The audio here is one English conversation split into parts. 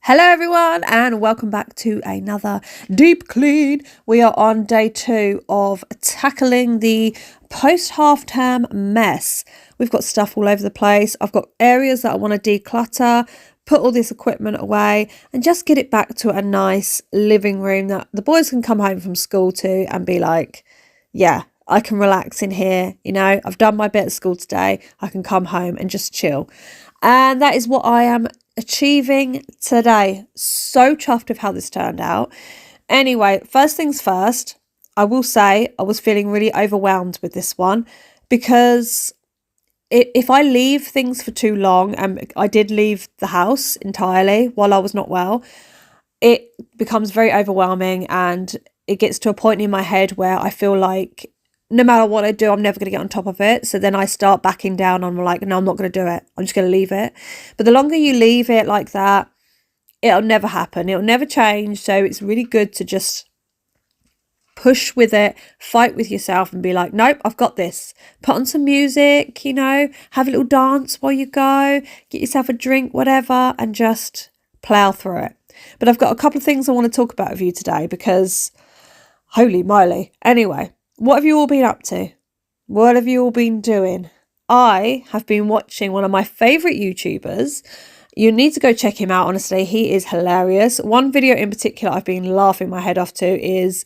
Hello everyone and welcome back to another deep clean. We are on day 2 of tackling the post-half term mess. We've got stuff all over the place. I've got areas that I want to declutter, put all this equipment away and just get it back to a nice living room that the boys can come home from school to and be like, yeah, I can relax in here. You know, I've done my bit at school today. I can come home and just chill. And that is what I am achieving today. So chuffed with how this turned out. Anyway, first things first, I will say I was feeling really overwhelmed with this one because if I leave things for too long, and I did leave the house entirely while I was not well, it becomes very overwhelming and it gets to a point in my head where I feel like no matter what I do, I'm never going to get on top of it. So then I start backing down. I'm like, no, I'm not going to do it. I'm just going to leave it. But the longer you leave it like that, it'll never happen. It'll never change. So it's really good to just push with it, fight with yourself and be like, nope, I've got this. Put on some music, you know, have a little dance while you go, get yourself a drink, whatever, and just plow through it. But I've got a couple of things I want to talk about with you today because holy moly. Anyway. What have you all been up to? What have you all been doing? I have been watching one of my favourite YouTubers. You need to go check him out, honestly. He is hilarious. One video in particular I've been laughing my head off to is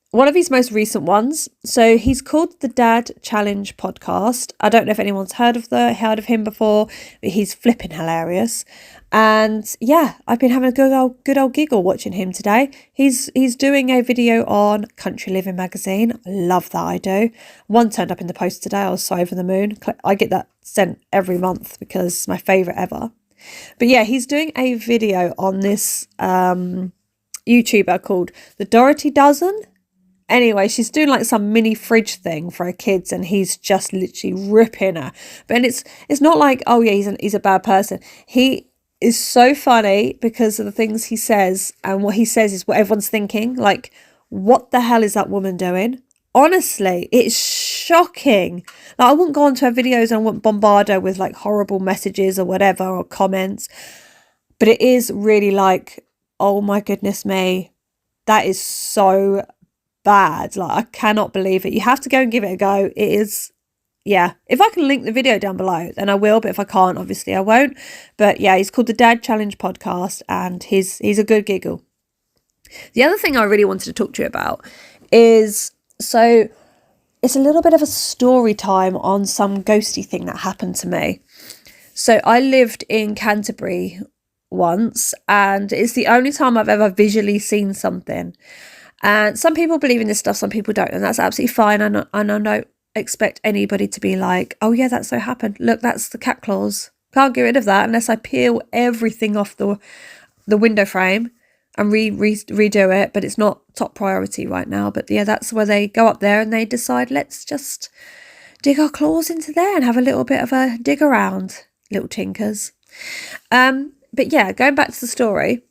one of his most recent ones. So he's called the Dad Challenge Podcast. I don't know if anyone's heard of him before, but he's flipping hilarious. And yeah, I've been having a good old giggle watching him today. He's doing a video on Country Living magazine. I love that, I do. One turned up in the post today. I was so over the moon. I get that sent every month because it's my favourite ever. But yeah, he's doing a video on this YouTuber called the Dorothy Dozen. Anyway, she's doing like some mini fridge thing for her kids and he's just literally ripping her. But it's not like, oh yeah, he's a bad person. He is so funny because of the things he says, and what he says is what everyone's thinking. Like, what the hell is that woman doing? Honestly, it's shocking. Like, I wouldn't go onto her videos and I wouldn't bombard her with like horrible messages or whatever or comments. But it is really like, oh my goodness me, that is so bad. Like, I cannot believe it. You have to go and give it a go. It is, yeah. If I can link the video down below, then I will. But if I can't, obviously I won't. But yeah, he's called the Dad Challenge Podcast and he's a good giggle. The other thing I really wanted to talk to you about is, so it's a little bit of a story time on some ghosty thing that happened to me. So I lived in Canterbury once and it's the only time I've ever visually seen something. And some people believe in this stuff, some people don't, and that's absolutely fine. And I don't expect anybody to be like, oh yeah, that so happened. Look, that's the cat claws. Can't get rid of that unless I peel everything off the window frame and redo it. But it's not top priority right now. But yeah, that's where they go up there and they decide, let's just dig our claws into there and have a little bit of a dig around, little tinkers. But yeah, going back to the story.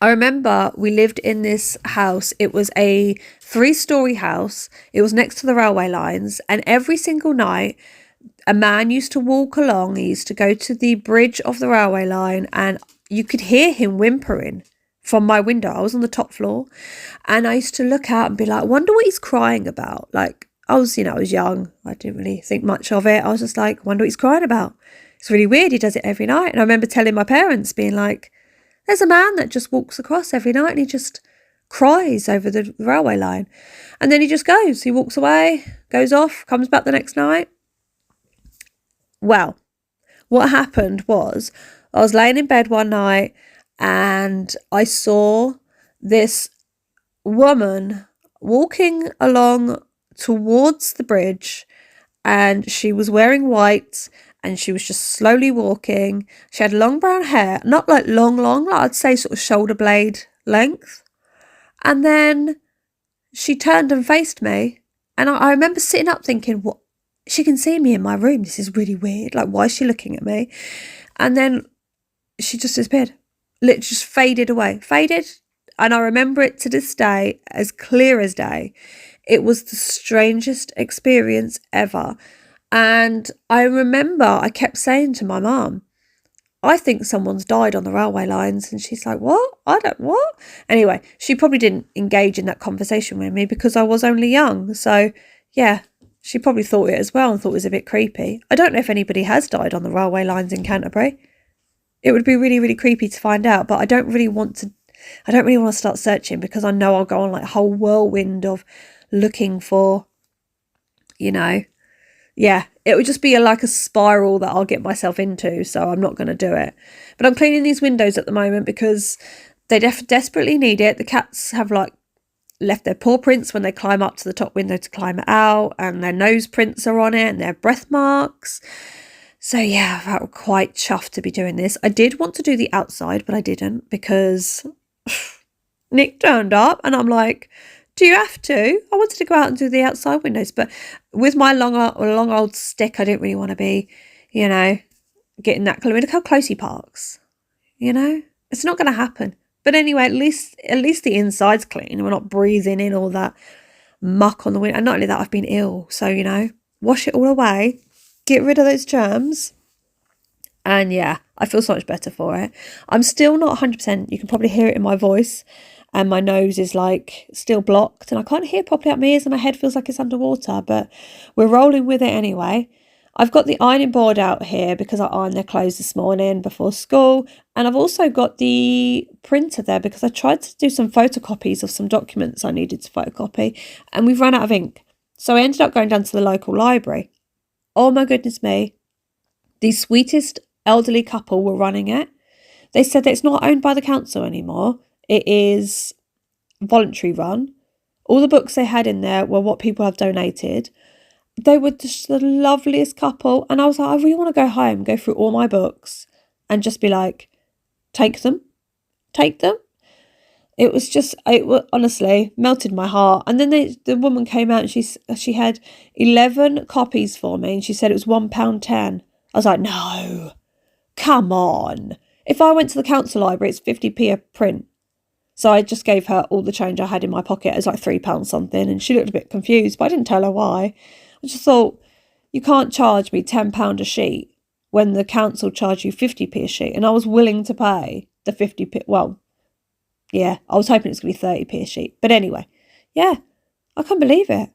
I remember we lived in this house. It was a 3-story house. It was next to the railway lines. And every single night, a man used to walk along. He used to go to the bridge of the railway line and you could hear him whimpering from my window. I was on the top floor and I used to look out and be like, I wonder what he's crying about. Like, I was young. I didn't really think much of it. I was just like, I wonder what he's crying about. It's really weird. He does it every night. And I remember telling my parents, being like, there's a man that just walks across every night and he just cries over the railway line. And then he just goes. He walks away, goes off, comes back the next night. Well, what happened was I was laying in bed one night and I saw this woman walking along towards the bridge and she was wearing white. And she was just slowly walking. She had long brown hair, not like long, like I'd say sort of shoulder blade length. And then she turned and faced me. And I remember sitting up thinking, what? She can see me in my room. This is really weird. Like, why is she looking at me? And then she just disappeared. Literally just faded away. Faded. And I remember it to this day as clear as day. It was the strangest experience ever. And I remember I kept saying to my mum, I think someone's died on the railway lines. And she's like, what? What? Anyway, she probably didn't engage in that conversation with me because I was only young. So, yeah, she probably thought it as well and thought it was a bit creepy. I don't know if anybody has died on the railway lines in Canterbury. It would be really, really creepy to find out, but I don't really want to start searching because I know I'll go on like a whole whirlwind of looking for, yeah, it would just be like a spiral that I'll get myself into, so I'm not going to do it. But I'm cleaning these windows at the moment because they desperately need it. The cats have like left their paw prints when they climb up to the top window to climb it out, and their nose prints are on it and their breath marks. So yeah, I'm quite chuffed to be doing this. I did want to do the outside, but I didn't because Nick turned up and I'm like, do you have to? I wanted to go out and do the outside windows, but with my long old stick, I didn't really want to be, getting that close. Look how close he parks. It's not going to happen. But anyway, at least the inside's clean. We're not breathing in all that muck on the window. And not only that, I've been ill. So, wash it all away, get rid of those germs. And yeah, I feel so much better for it. I'm still not 100%. You can probably hear it in my voice. And my nose is like still blocked. And I can't hear properly up my ears and my head feels like it's underwater. But we're rolling with it anyway. I've got the ironing board out here because I ironed their clothes this morning before school. And I've also got the printer there because I tried to do some photocopies of some documents I needed to photocopy. And we've run out of ink. So I ended up going down to the local library. Oh my goodness me. The sweetest elderly couple were running it. They said that it's not owned by the council anymore. It is voluntary run. All the books they had in there were what people have donated. They were just the loveliest couple. And I was like, I really want to go home, go through all my books and just be like, take them. It honestly melted my heart. And then the woman came out and she had 11 copies for me. And she said it was £1.10. I was like, no, come on. If I went to the council library, it's 50p a print. So I just gave her all the change I had in my pocket. It was like £3 something. And she looked a bit confused, but I didn't tell her why. I just thought, you can't charge me £10 a sheet when the council charge you 50p a sheet. And I was willing to pay the 50p. Well, yeah, I was hoping it was going to be 30p a sheet. But anyway, yeah, I can't believe it.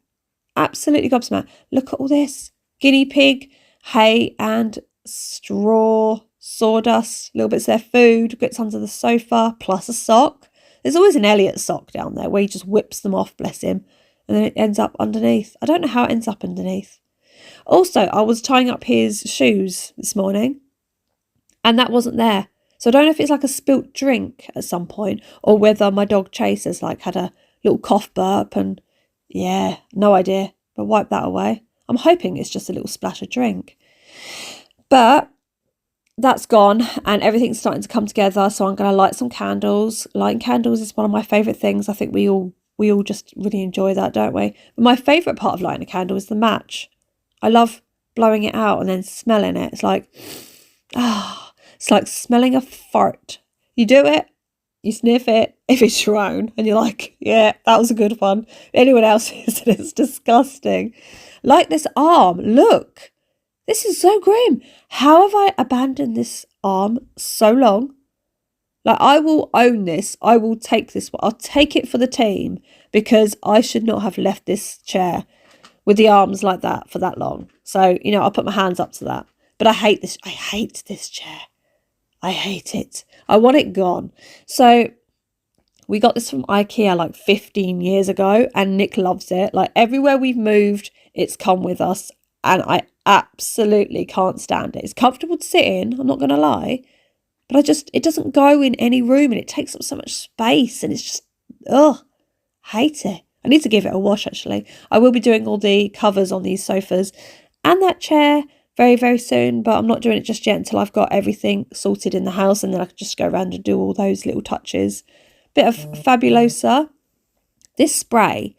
Absolutely gobsmacked. Look at all this. Guinea pig, hay and straw, sawdust, little bits of their food, bits under the sofa, plus a sock. There's always an Elliot sock down there where he just whips them off, bless him, and then it ends up underneath. I don't know how it ends up underneath. Also, I was tying up his shoes this morning and that wasn't there. So I don't know if it's like a spilt drink at some point or whether my dog Chase has like had a little cough burp and yeah, no idea, but wipe that away. I'm hoping it's just a little splash of drink. But that's gone and everything's starting to come together. So I'm going to light some candles. Lighting candles is one of my favourite things. I think we all just really enjoy that, don't we? But my favourite part of lighting a candle is the match. I love blowing it out and then smelling it. It's like, it's like smelling a fart. You do it, you sniff it, if it's your own, and you're like, yeah, that was a good one. Anyone else's, it's disgusting. Like this arm, look. This is so grim. How have I abandoned this arm so long? Like, I will own this. I will take this. I'll take it for the team because I should not have left this chair with the arms like that for that long. So, I'll put my hands up to that. But I hate this. I hate this chair. I hate it. I want it gone. So we got this from IKEA like 15 years ago and Nick loves it. Like everywhere we've moved, it's come with us. And I absolutely can't stand it. It's comfortable to sit in, I'm not going to lie. But it doesn't go in any room and it takes up so much space and it's just, hate it. I need to give it a wash actually. I will be doing all the covers on these sofas and that chair very, very soon. But I'm not doing it just yet until I've got everything sorted in the house and then I can just go around and do all those little touches. Bit of Fabulosa. This spray,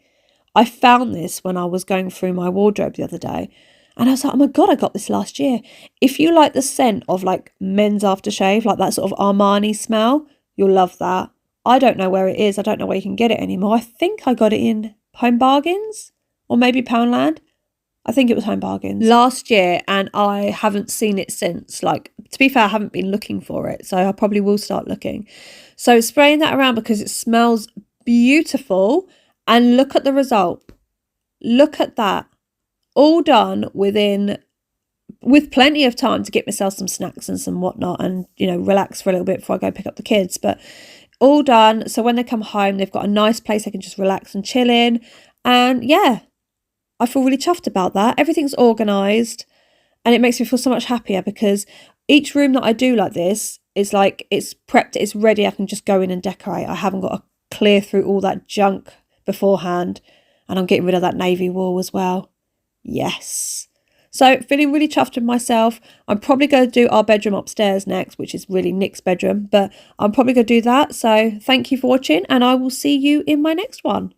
I found this when I was going through my wardrobe the other day. And I was like, oh my God, I got this last year. If you like the scent of like men's aftershave, like that sort of Armani smell, you'll love that. I don't know where it is. I don't know where you can get it anymore. I think I got it in Home Bargains or maybe Poundland. I think it was Home Bargains last year, and I haven't seen it since. Like, to be fair, I haven't been looking for it, so I probably will start looking. So spraying that around because it smells beautiful, and look at the result. Look at that. All done with plenty of time to get myself some snacks and some whatnot, and, you know, relax for a little bit before I go pick up the kids. But all done. So when they come home, they've got a nice place they can just relax and chill in. And yeah, I feel really chuffed about that. Everything's organised, and it makes me feel so much happier because each room that I do like this is like, it's prepped, it's ready. I can just go in and decorate. I haven't got to clear through all that junk beforehand. And I'm getting rid of that navy wall as well. Yes. So feeling really chuffed with myself. I'm probably going to do our bedroom upstairs next, which is really Nick's bedroom, but I'm probably going to do that. So thank you for watching, and I will see you in my next one.